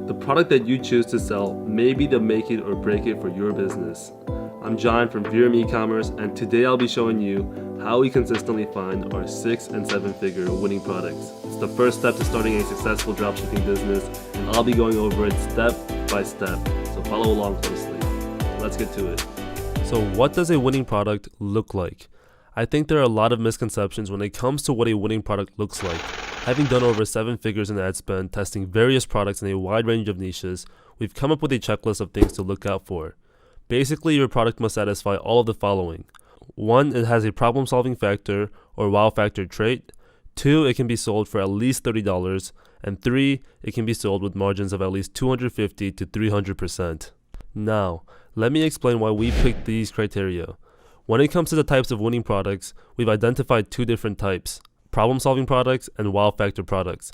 The product that you choose to sell may be the make it or break it for your business. I'm John from Virum E-commerce, and today I'll be showing you how we consistently find our 6 and 7 figure winning products. It's the first step to starting a successful dropshipping business, and I'll be going over it step by step, so follow along closely. Let's get to it. So what does a winning product look like? I think there are a lot of misconceptions when it comes to what a winning product looks like. Having done over 7 figures in ad spend, testing various products in a wide range of niches, we've come up with a checklist of things to look out for. Basically, your product must satisfy all of the following. 1, it has a problem-solving factor or wow factor trait. 2, it can be sold for at least $30. And 3, it can be sold with margins of at least 250 to 300%. Now, let me explain why we picked these criteria. When it comes to the types of winning products, we've identified 2 different types: problem-solving products and wow factor products.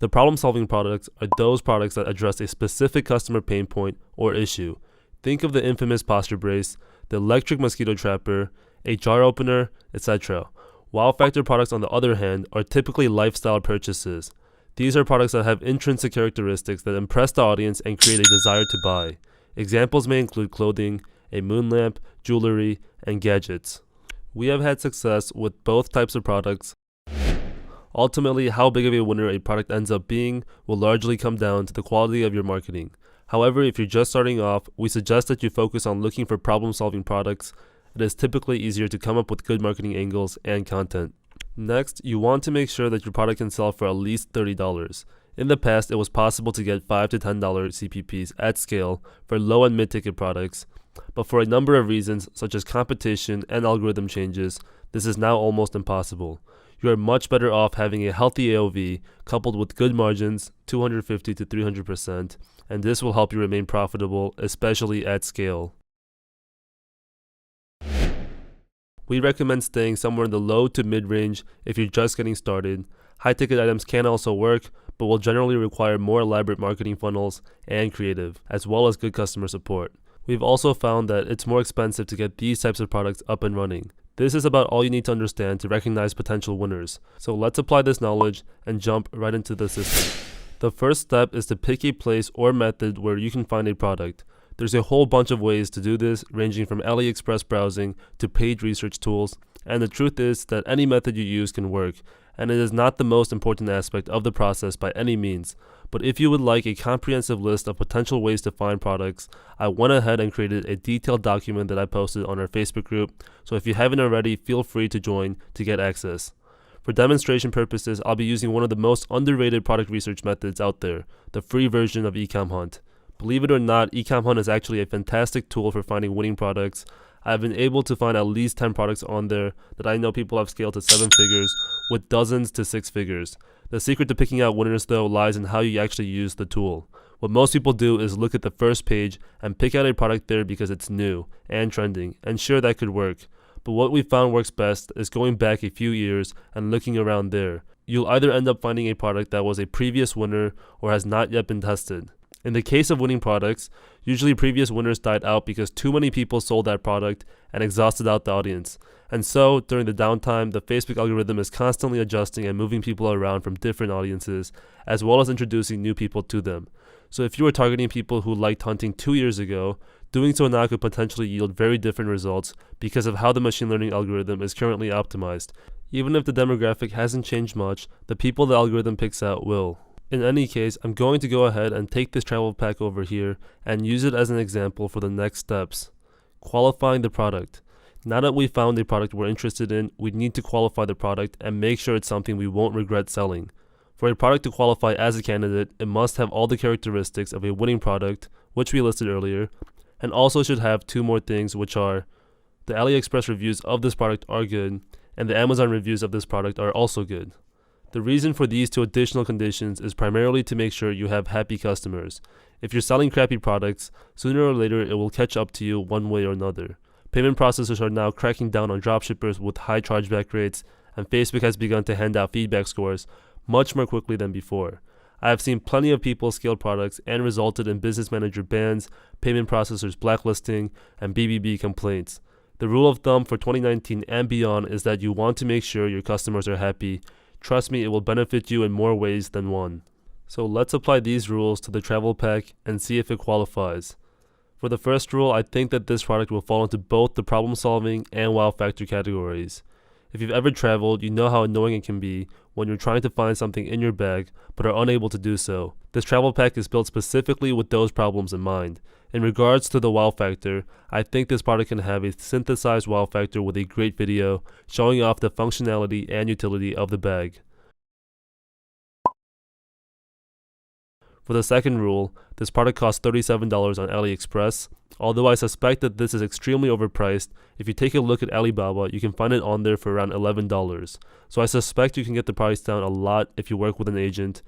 The problem-solving products are those products that address a specific customer pain point or issue. Think of the infamous posture brace, the electric mosquito trapper, a jar opener, etc. Wow factor products, on the other hand, are typically lifestyle purchases. These are products that have intrinsic characteristics that impress the audience and create a desire to buy. Examples may include clothing, a moon lamp, jewelry, and gadgets. We have had success with both types of products. Ultimately, how big of a winner a product ends up being will largely come down to the quality of your marketing. However, if you're just starting off, we suggest that you focus on looking for problem-solving products. It is typically easier to come up with good marketing angles and content. Next, you want to make sure that your product can sell for at least $30. In the past, it was possible to get $5 to $10 CPPs at scale for low and mid-ticket products, but for a number of reasons, such as competition and algorithm changes, this is now almost impossible. You are much better off having a healthy AOV coupled with good margins, 250 to 300%, and this will help you remain profitable, especially at scale. We recommend staying somewhere in the low to mid-range if you're just getting started. High-ticket items can also work, but will generally require more elaborate marketing funnels and creative, as well as good customer support. We've also found that it's more expensive to get these types of products up and running. This is about all you need to understand to recognize potential winners. So let's apply this knowledge and jump right into the system. The first step is to pick a place or method where you can find a product. There's a whole bunch of ways to do this, ranging from AliExpress browsing to paid research tools, and the truth is that any method you use can work, and it is not the most important aspect of the process by any means. But if you would like a comprehensive list of potential ways to find products, I went ahead and created a detailed document that I posted on our Facebook group, so if you haven't already, feel free to join to get access. For demonstration purposes, I'll be using one of the most underrated product research methods out there, the free version of Ecom Hunt. Believe it or not, Ecom Hunt is actually a fantastic tool for finding winning products. I've been able to find at least 10 products on there that I know people have scaled to 7 figures, with dozens to 6 figures. The secret to picking out winners, though, lies in how you actually use the tool. What most people do is look at the first page and pick out a product there because it's new and trending, and sure, that could work. But what we found works best is going back a few years and looking around there. You'll either end up finding a product that was a previous winner or has not yet been tested. In the case of winning products, usually previous winners died out because too many people sold that product and exhausted out the audience. And so, during the downtime, the Facebook algorithm is constantly adjusting and moving people around from different audiences, as well as introducing new people to them. So if you were targeting people who liked hunting 2 years ago, doing so now could potentially yield very different results because of how the machine learning algorithm is currently optimized. Even if the demographic hasn't changed much, the people the algorithm picks out will. In any case, I'm going to go ahead and take this travel pack over here and use it as an example for the next steps. Qualifying the product. Now that we've found a product we're interested in, we need to qualify the product and make sure it's something we won't regret selling. For a product to qualify as a candidate, it must have all the characteristics of a winning product, which we listed earlier, and also should have 2 more things, which are the AliExpress reviews of this product are good, and the Amazon reviews of this product are also good. The reason for these 2 additional conditions is primarily to make sure you have happy customers. If you're selling crappy products, sooner or later it will catch up to you one way or another. Payment processors are now cracking down on dropshippers with high chargeback rates, and Facebook has begun to hand out feedback scores much more quickly than before. I have seen plenty of people scale products and resulted in business manager bans, payment processors blacklisting, and BBB complaints. The rule of thumb for 2019 and beyond is that you want to make sure your customers are happy. Trust me, it will benefit you in more ways than one. So let's apply these rules to the travel pack and see if it qualifies. For the first rule, I think that this product will fall into both the problem solving and wow factor categories. If you've ever traveled, you know how annoying it can be when you're trying to find something in your bag but are unable to do so. This travel pack is built specifically with those problems in mind. In regards to the wow factor, I think this product can have a synthesized wow factor with a great video showing off the functionality and utility of the bag. For the second rule, this product costs $37 on AliExpress. Although I suspect that this is extremely overpriced, if you take a look at Alibaba, you can find it on there for around $11. So I suspect you can get the price down a lot if you work with an agent.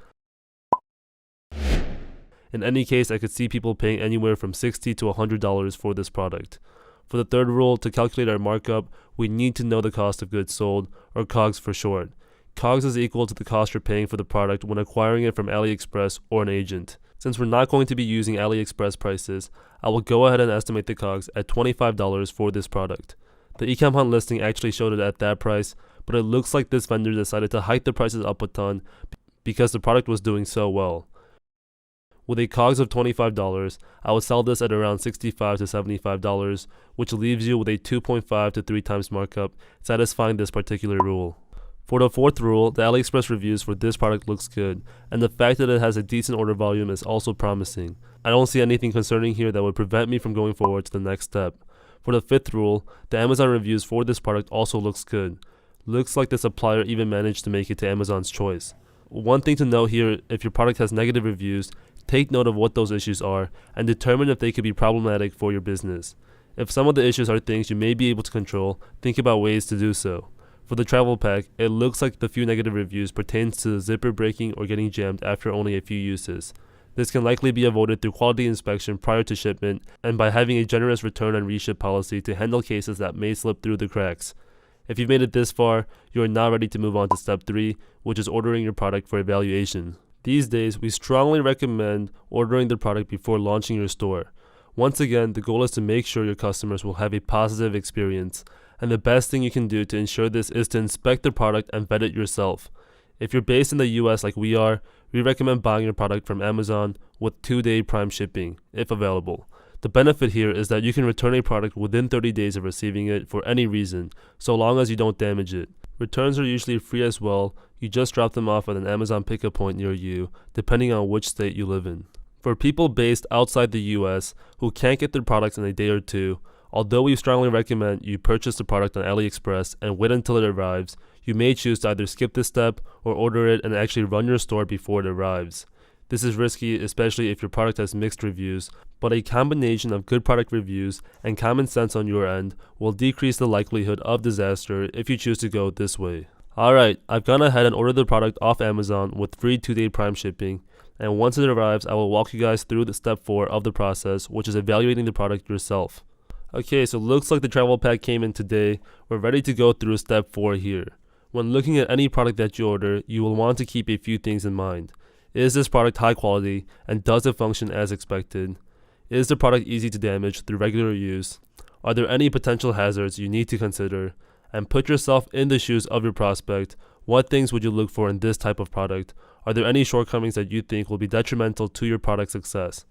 In any case, I could see people paying anywhere from $60 to $100 for this product. For the third rule, to calculate our markup, we need to know the cost of goods sold, or COGS for short. COGS is equal to the cost you're paying for the product when acquiring it from AliExpress or an agent. Since we're not going to be using AliExpress prices, I will go ahead and estimate the COGS at $25 for this product. The Ecom Hunt listing actually showed it at that price, but it looks like this vendor decided to hike the prices up a ton because the product was doing so well. With a COGS of $25, I would sell this at around $65 to $75, which leaves you with a 2.5 to 3 times markup, satisfying this particular rule. For the fourth rule, the AliExpress reviews for this product looks good, and the fact that it has a decent order volume is also promising. I don't see anything concerning here that would prevent me from going forward to the next step. For the fifth rule, the Amazon reviews for this product also looks good. Looks like the supplier even managed to make it to Amazon's choice. One thing to note here, if your product has negative reviews, take note of what those issues are and determine if they could be problematic for your business. If some of the issues are things you may be able to control, think about ways to do so. For the travel pack, it looks like the few negative reviews pertains to the zipper breaking or getting jammed after only a few uses. This can likely be avoided through quality inspection prior to shipment and by having a generous return and reship policy to handle cases that may slip through the cracks. If you've made it this far, you are now ready to move on to step 3, which is ordering your product for evaluation. These days, we strongly recommend ordering the product before launching your store. Once again, the goal is to make sure your customers will have a positive experience, and the best thing you can do to ensure this is to inspect the product and vet it yourself. If you're based in the US like we are, we recommend buying your product from Amazon with 2-day prime shipping, if available. The benefit here is that you can return a product within 30 days of receiving it for any reason, so long as you don't damage it. Returns are usually free as well. You just drop them off at an Amazon pickup point near you, depending on which state you live in. For people based outside the US who can't get their products in a day or two, although we strongly recommend you purchase the product on AliExpress and wait until it arrives, you may choose to either skip this step or order it and actually run your store before it arrives. This is risky, especially if your product has mixed reviews, but a combination of good product reviews and common sense on your end will decrease the likelihood of disaster if you choose to go this way. Alright, I've gone ahead and ordered the product off Amazon with free 2-day prime shipping, and once it arrives, I will walk you guys through the step 4 of the process, which is evaluating the product yourself. Okay, so looks like the travel pack came in today. We're ready to go through step 4 here. When looking at any product that you order, you will want to keep a few things in mind. Is this product high quality and does it function as expected? Is the product easy to damage through regular use? Are there any potential hazards you need to consider? And put yourself in the shoes of your prospect. What things would you look for in this type of product? Are there any shortcomings that you think will be detrimental to your product success?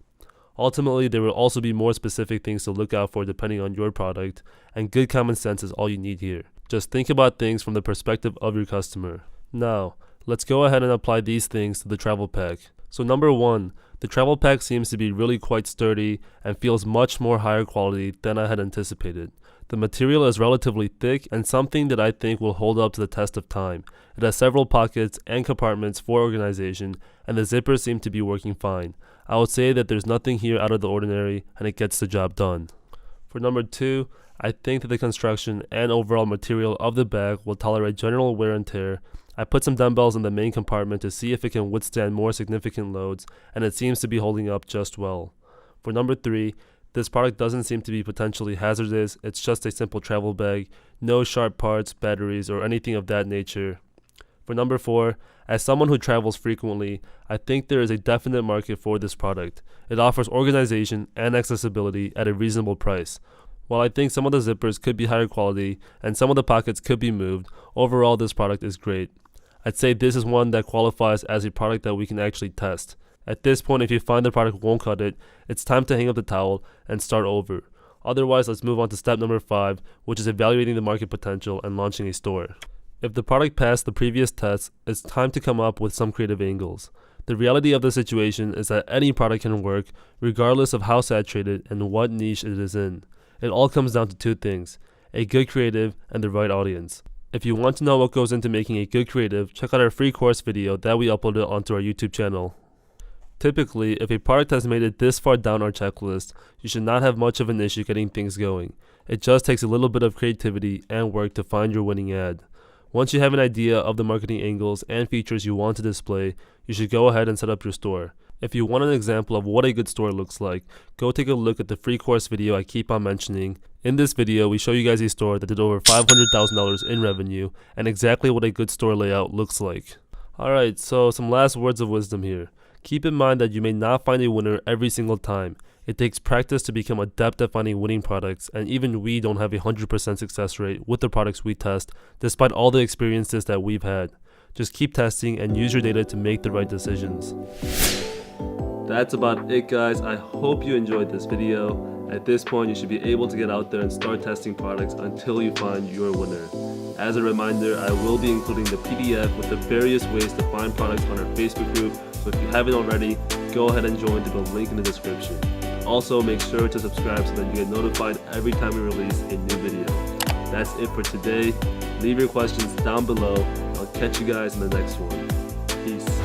Ultimately, there will also be more specific things to look out for depending on your product, and good common sense is all you need here. Just think about things from the perspective of your customer. Now, let's go ahead and apply these things to the travel pack. So number 1, the travel pack seems to be really quite sturdy and feels much more higher quality than I had anticipated. The material is relatively thick and something that I think will hold up to the test of time. It has several pockets and compartments for organization, and the zippers seem to be working fine. I would say that there's nothing here out of the ordinary and it gets the job done. For number 2, I think that the construction and overall material of the bag will tolerate general wear and tear. I put some dumbbells in the main compartment to see if it can withstand more significant loads, and it seems to be holding up just well. For number 3, this product doesn't seem to be potentially hazardous. It's just a simple travel bag, no sharp parts, batteries, or anything of that nature. For number 4, as someone who travels frequently, I think there is a definite market for this product. It offers organization and accessibility at a reasonable price. While I think some of the zippers could be higher quality and some of the pockets could be moved, overall this product is great. I'd say this is one that qualifies as a product that we can actually test. At this point, if you find the product won't cut it, it's time to hang up the towel and start over. Otherwise, let's move on to step number 5, which is evaluating the market potential and launching a store. If the product passed the previous tests, it's time to come up with some creative angles. The reality of the situation is that any product can work, regardless of how saturated and what niche it is in. It all comes down to 2 things: a good creative and the right audience. If you want to know what goes into making a good creative, check out our free course video that we uploaded onto our YouTube channel. Typically, if a product has made it this far down our checklist, you should not have much of an issue getting things going. It just takes a little bit of creativity and work to find your winning ad. Once you have an idea of the marketing angles and features you want to display, you should go ahead and set up your store. If you want an example of what a good store looks like, go take a look at the free course video I keep on mentioning. In this video, we show you guys a store that did over $500,000 in revenue and exactly what a good store layout looks like. Alright, so some last words of wisdom here. Keep in mind that you may not find a winner every single time. It takes practice to become adept at finding winning products, and even we don't have a 100% success rate with the products we test, despite all the experiences that we've had. Just keep testing and use your data to make the right decisions. That's about it, guys. I hope you enjoyed this video. At this point, you should be able to get out there and start testing products until you find your winner. As a reminder, I will be including the PDF with the various ways to find products on our Facebook group, so if you haven't already, go ahead and join through the link in the description. Also, make sure to subscribe so that you get notified every time we release a new video. That's it for today. Leave your questions down below. I'll catch you guys in the next one. Peace.